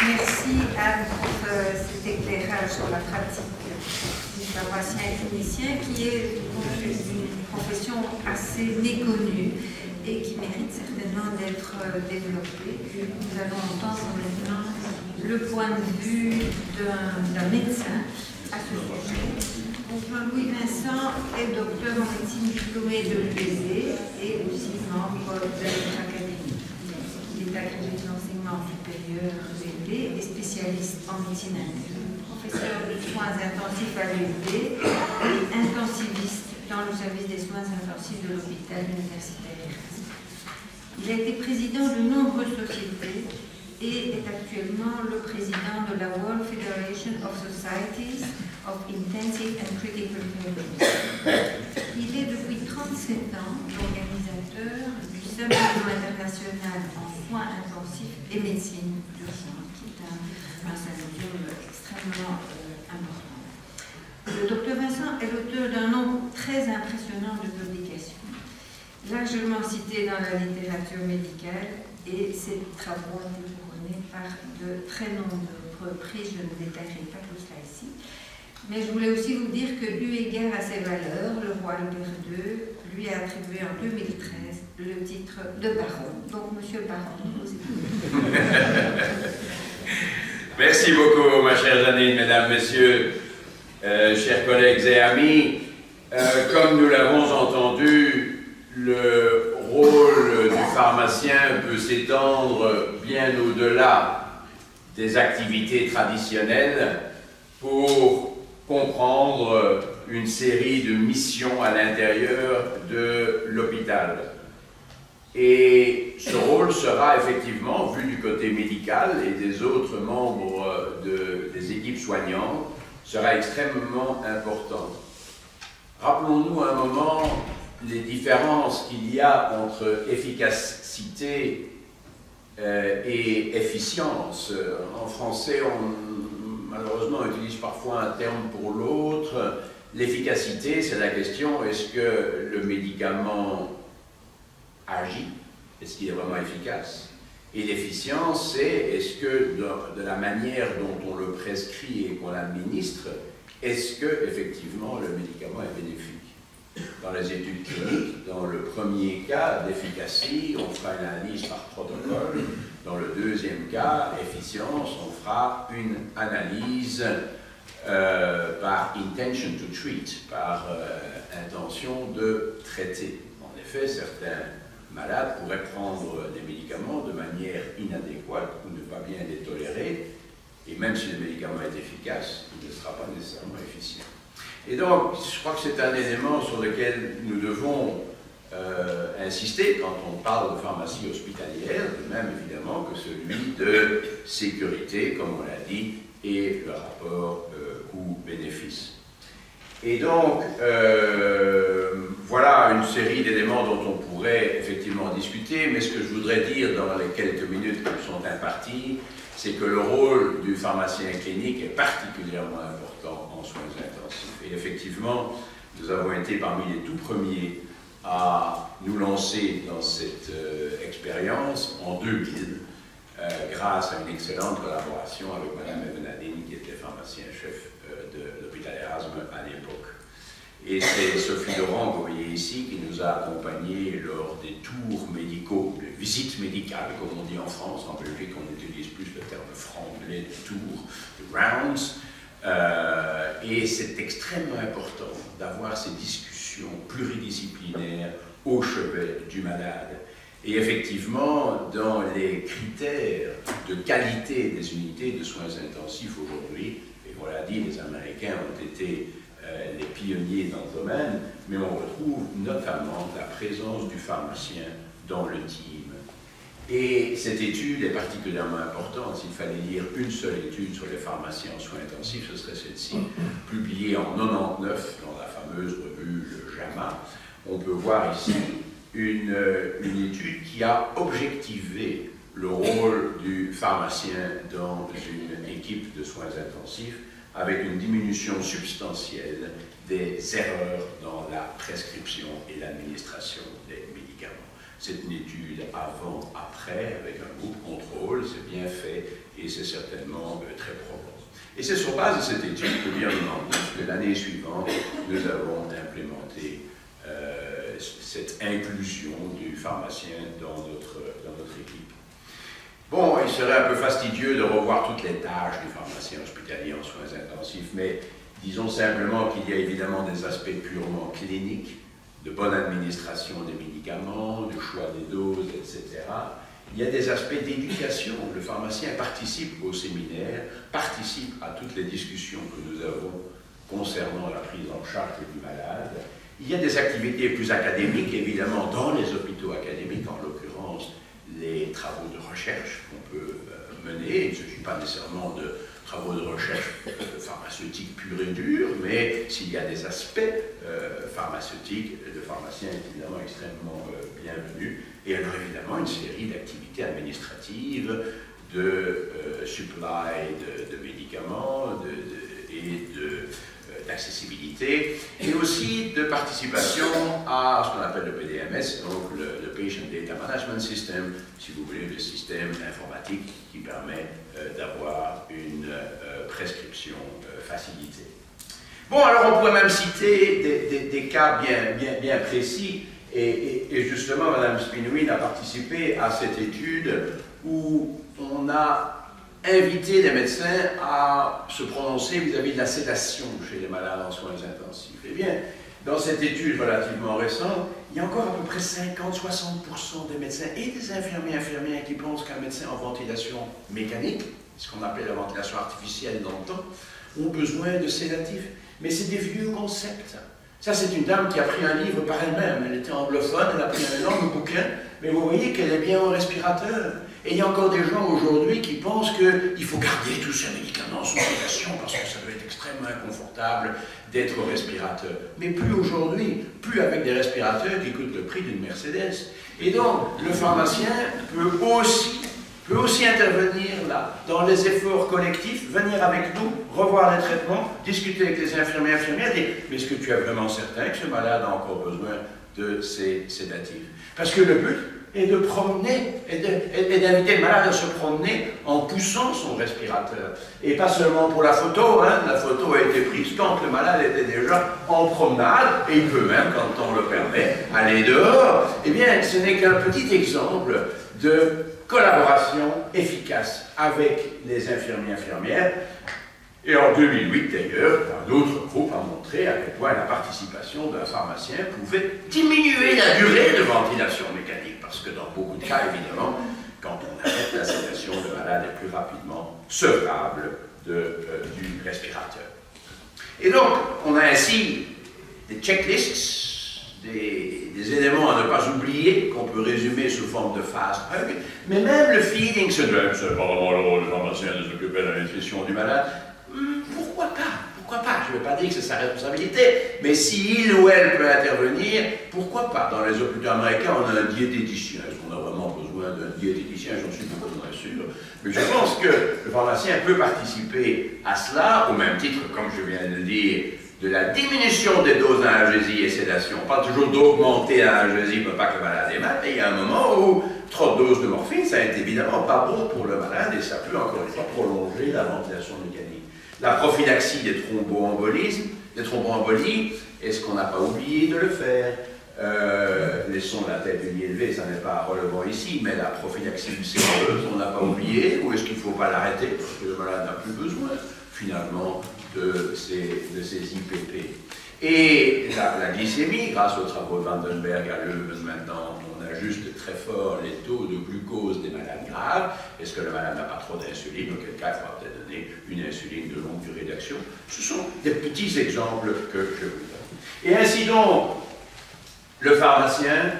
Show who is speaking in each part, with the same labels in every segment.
Speaker 1: Merci Anne pour cet éclairage sur la pratique du pharmacien clinicien qui est une profession assez méconnue et qui mérite certainement d'être développée. Nous allons entendre maintenant le point de vue d'un médecin à ce sujet. Jean-Louis Vincent est docteur en médecine diplômé de l'UBC et aussi membre de notre académie. Il est agrégé de l'enseignement supérieur et spécialiste en médecine interne, professeur de soins intensifs à l'UB et intensiviste dans le service des soins intensifs de l'hôpital universitaire Erasme. Il a été président de nombreuses sociétés et est actuellement le président de la World Federation of Societies of Intensive and Critical Care Medicine. Il est depuis 37 ans l'organisateur du Symposium international en soins intensifs et médecine d'urgence, qui est un symposium extrêmement important. Le Dr Vincent est l'auteur d'un nombre très impressionnant de publications, largement cités dans la littérature médicale, et ses travaux ont été couronnés par de très nombreux prix. Je ne détaillerai pas tout cela ici. Mais je voulais aussi vous dire que, eu égard à ses valeurs, le roi Albert II lui a attribué en 2013 le titre de baron. Donc, monsieur le baron, vous écoutez.
Speaker 2: Merci beaucoup, ma chère Janine, mesdames, messieurs, chers collègues et amis. Comme nous l'avons entendu, le rôle du pharmacien peut s'étendre bien au-delà des activités traditionnelles pour comprendre une série de missions à l'intérieur de l'hôpital. Et ce rôle sera effectivement, vu du côté médical et des autres membres des équipes soignantes, sera extrêmement important. Rappelons-nous un moment les différences qu'il y a entre efficacité et efficience. En français, malheureusement, on utilise parfois un terme pour l'autre. L'efficacité, c'est la question, est-ce que le médicament agit? Est-ce qu'il est vraiment efficace? Et l'efficience, c'est est-ce que de la manière dont on le prescrit et qu'on l'administre, est-ce que effectivement le médicament est bénéfique? Dans les études cliniques, dans le premier cas d'efficacité, on fera une analyse par protocole. Dans le deuxième cas, efficience, on fera une analyse par intention to treat, par intention de traiter. En effet, certains malades pourraient prendre des médicaments de manière inadéquate ou ne pas bien les tolérer, et même si le médicament est efficace, il ne sera pas nécessairement efficient. Et donc, je crois que c'est un élément sur lequel nous devons insister quand on parle de pharmacie hospitalière, de même évidemment que celui de sécurité, comme on l'a dit, et le rapport coût-bénéfice. Et donc, voilà une série d'éléments dont on pourrait effectivement discuter, mais ce que je voudrais dire dans les quelques minutes qui me sont imparties, c'est que le rôle du pharmacien clinique est particulièrement important en soins intensifs. Et effectivement, nous avons été parmi les tout premiers à nous lancer dans cette expérience en 2000, grâce à une excellente collaboration avec Mme Evenadine, qui était pharmacien-chef de l'hôpital Erasme à l'époque. Et c'est Sophie Laurent, que vous voyez ici, qui nous a accompagnés lors des tours médicaux, des visites médicales, comme on dit en France. En Belgique, on utilise plus le terme franglais de tours, de rounds. Et c'est extrêmement important d'avoir ces discussions pluridisciplinaires au chevet du malade. Et effectivement, dans les critères de qualité des unités de soins intensifs aujourd'hui, et on l'a dit, les Américains ont été les pionniers dans le domaine, mais on retrouve notamment la présence du pharmacien dans le team. Et cette étude est particulièrement importante. S'il fallait lire une seule étude sur les pharmaciens en soins intensifs, ce serait celle-ci, publiée en 1999 dans la fameuse revue Le JAMA. On peut voir ici une étude qui a objectivé le rôle du pharmacien dans une équipe de soins intensifs avec une diminution substantielle des erreurs dans la prescription et l'administration des médicaments. C'est une étude avant-après, avec un groupe contrôle, c'est bien fait et c'est certainement très probant. Et c'est sur base de cette étude que l'année suivante, nous avons implémenté cette inclusion du pharmacien dans notre équipe. Bon, il serait un peu fastidieux de revoir toutes les tâches du pharmacien hospitalier en soins intensifs, mais disons simplement qu'il y a évidemment des aspects purement cliniques, de bonne administration des médicaments, de choix des doses, etc. Il y a des aspects d'éducation. Le pharmacien participe au séminaire, participe à toutes les discussions que nous avons concernant la prise en charge du malade. Il y a des activités plus académiques, évidemment, dans les hôpitaux académiques, en l'occurrence, les travaux de recherche qu'on peut mener. Il ne s'agit pas nécessairement de travaux de recherche pharmaceutiques purs et durs, mais s'il y a des aspects pharmaceutiques, le pharmacien est évidemment extrêmement bienvenu. Et alors évidemment une série d'activités administratives, de supply de médicaments d'accessibilité, et aussi de participation à ce qu'on appelle le PDMS, donc le Patient Data Management System, si vous voulez, le système informatique qui permet d'avoir une prescription facilitée. Bon, alors on pourrait même citer des cas bien précis, et justement, Mme Spinouine a participé à cette étude où on a invité les médecins à se prononcer vis-à-vis de la sédation chez les malades en soins intensifs. Eh bien, dans cette étude relativement récente, il y a encore à peu près 50-60% des médecins et des infirmières qui pensent qu'un médecin en ventilation mécanique, ce qu'on appelle la ventilation artificielle dans le temps, ont besoin de sédatifs. Mais c'est des vieux concepts. Ça, c'est une dame qui a pris un livre par elle-même. Elle était anglophone, elle a pris un énorme bouquin, mais vous voyez qu'elle est bien au respirateur. Et il y a encore des gens aujourd'hui qui pensent qu'il faut garder tous ces médicaments sous sédation parce que ça doit être extrêmement inconfortable d'être au respirateur. Mais plus aujourd'hui, plus avec des respirateurs qui coûtent le prix d'une Mercedes. Et donc, le pharmacien peut aussi intervenir là, dans les efforts collectifs, venir avec nous, revoir les traitements, discuter avec les infirmières, dire « Mais est-ce que tu es vraiment certain que ce malade a encore besoin de ces sédatifs ?» Parce que le but est de promener, et d'inviter le malade à se promener en poussant son respirateur. Et pas seulement pour la photo, hein, la photo a été prise quand le malade était déjà en promenade, et il peut même, quand on le permet, aller dehors. Eh bien, ce n'est qu'un petit exemple de collaboration efficace avec les infirmières. Et en 2008, d'ailleurs, un autre groupe a montré à quel point la participation d'un pharmacien pouvait diminuer la durée de ventilation mécanique, parce que dans beaucoup de cas, évidemment, quand on arrête la sédation, le malade est plus rapidement sevrable du respirateur. Et donc, on a ainsi des checklists, des éléments à ne pas oublier, qu'on peut résumer sous forme de phase hug, mais même le feeding syndrome, c'est pas vraiment le rôle du pharmacien de s'occuper de la nutrition du malade. Pourquoi pas? Pourquoi pas? Je ne veux pas dire que c'est sa responsabilité, mais s'il ou elle peut intervenir, pourquoi pas? Dans les hôpitaux américains, on a un diététicien. Est-ce qu'on a vraiment besoin d'un diététicien? J'en suis pas très sûr. Mais je pense que le pharmacien peut participer à cela, au même titre, comme je viens de le dire, de la diminution des doses d'analgésie et sédation. Pas toujours d'augmenter l'analgésie pour pas que le malade ait mal, mais il y a un moment où trop de doses de morphine, ça n'est évidemment pas bon pour le malade et ça peut encore une fois prolonger la ventilation mécanique. La prophylaxie des thromboembolies, est-ce qu'on n'a pas oublié de le faire? Laissons la tête unie élevée, ça n'est pas relevant ici, mais la prophylaxie ulcéreuse, on n'a pas oublié, ou est-ce qu'il ne faut pas l'arrêter parce que le malade n'a plus besoin, finalement, de ces IPP. Et la glycémie, grâce aux travaux de Vandenberg à Leuven maintenant, on ajuste très fort les taux de glucose des malades graves. Est-ce que le malade n'a pas trop d'insuline? Auquel cas, il faudra peut-être donner une insuline de longue durée d'action. Ce sont des petits exemples que je vous donne. Et ainsi donc, le pharmacien,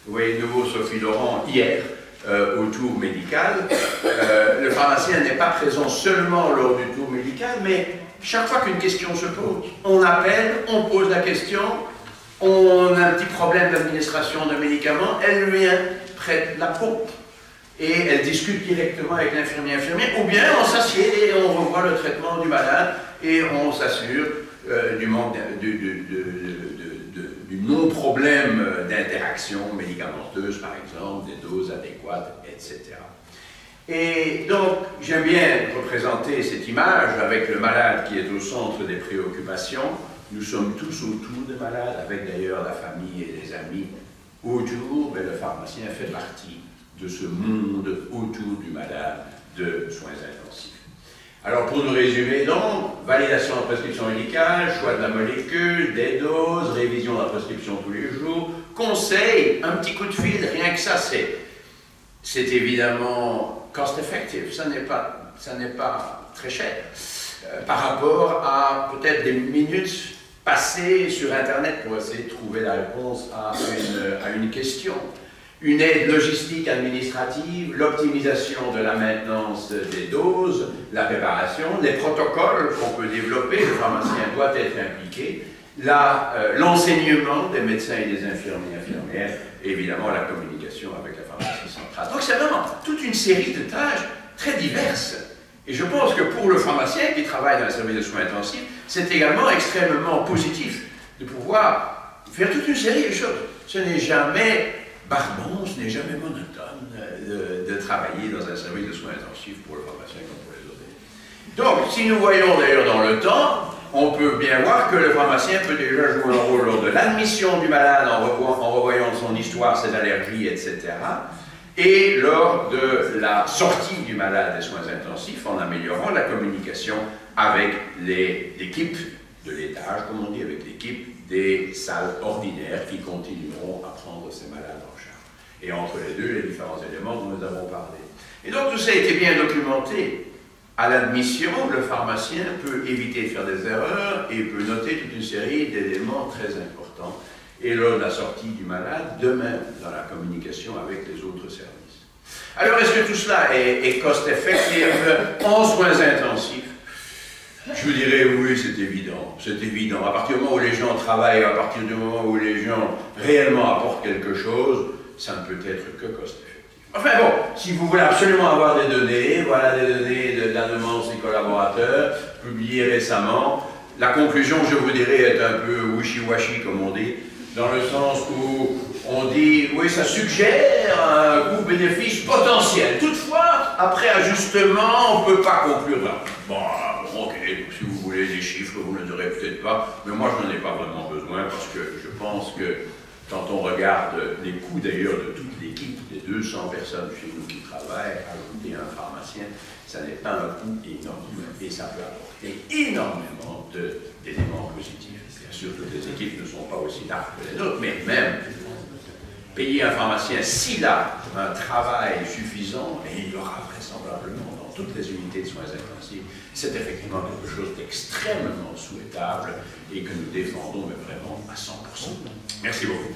Speaker 2: vous voyez de nouveau Sophie Laurent hier, au tour médical, le pharmacien n'est pas présent seulement lors du tour médical, mais chaque fois qu'une question se pose, on appelle, on pose la question, on a un petit problème d'administration d'un médicament, elle vient, prête la pompe, et elle discute directement avec l'infirmière, ou bien on s'assied et on revoit le traitement du malade, et on s'assure du manque du non-problème d'interaction médicamenteuse, par exemple, des doses adéquates, etc. Et donc, j'aime bien représenter cette image avec le malade qui est au centre des préoccupations. Nous sommes tous autour des malades, avec d'ailleurs la famille et les amis autour, mais le pharmacien fait partie de ce monde autour du malade de soins intensifs. Alors, pour nous résumer, donc, validation de la prescription médicale, choix de la molécule, des doses, révision de la prescription tous les jours, conseil, un petit coup de fil, rien que ça, c'est évidemment cost-effective, ça n'est pas très cher par rapport à peut-être des minutes passées sur Internet pour essayer de trouver la réponse à une question. Une aide logistique administrative, l'optimisation de la maintenance des doses, la préparation, les protocoles qu'on peut développer, le pharmacien doit être impliqué, l'enseignement des médecins et des infirmières, et évidemment la communication avec la pharmacie centrale. Donc c'est vraiment toute une série de tâches très diverses. Et je pense que pour le pharmacien qui travaille dans le service de soins intensifs, c'est également extrêmement positif de pouvoir faire toute une série de choses. Ce n'est jamais barbant, ce n'est jamais monotone de travailler dans un service de soins intensifs pour le pharmacien comme pour les autres. Donc, si nous voyons d'ailleurs dans le temps, on peut bien voir que le pharmacien peut déjà jouer un rôle lors de l'admission du malade en revoyant son histoire, ses allergies, etc. Et lors de la sortie du malade des soins intensifs en améliorant la communication avec l'équipe de l'étage, comme on dit, avec l'équipe des salles ordinaires qui continueront à prendre ces malades en charge. Et entre les deux, les différents éléments dont nous avons parlé. Et donc tout ça a été bien documenté. À l'admission, le pharmacien peut éviter de faire des erreurs et peut noter toute une série d'éléments très importants. Et lors de la sortie du malade, de même dans la communication avec les autres services. Alors, est-ce que tout cela est cost-effective en soins intensifs? Je vous dirais oui, c'est évident. C'est évident. À partir du moment où les gens travaillent, à partir du moment où les gens réellement apportent quelque chose, ça ne peut être que cost-effectif. Enfin bon, si vous voulez absolument avoir des données, voilà des données d'un de mes collaborateurs, publiées récemment. La conclusion, je vous dirais, est un peu wishy-washy, comme on dit, dans le sens où on dit, oui, ça suggère un coût-bénéfice potentiel. Toutefois, après ajustement, on ne peut pas conclure. Bon, ok, si vous voulez des chiffres, vous ne les aurez peut-être pas, mais moi, je n'en ai pas vraiment besoin, parce que je pense que quand on regarde les coûts, d'ailleurs, de toute l'équipe, des 200 personnes chez nous qui travaillent, ajouter un pharmacien, ça n'est pas un coût énorme, et ça peut apporter énormément d'éléments positifs. Bien sûr, toutes les équipes ne sont pas aussi larges que les autres, mais même payer un pharmacien s'il a un travail suffisant, et il y aura vraisemblablement dans toutes les unités de soins intensifs, c'est effectivement quelque chose d'extrêmement souhaitable et que nous défendons mais vraiment à 100%. Merci beaucoup.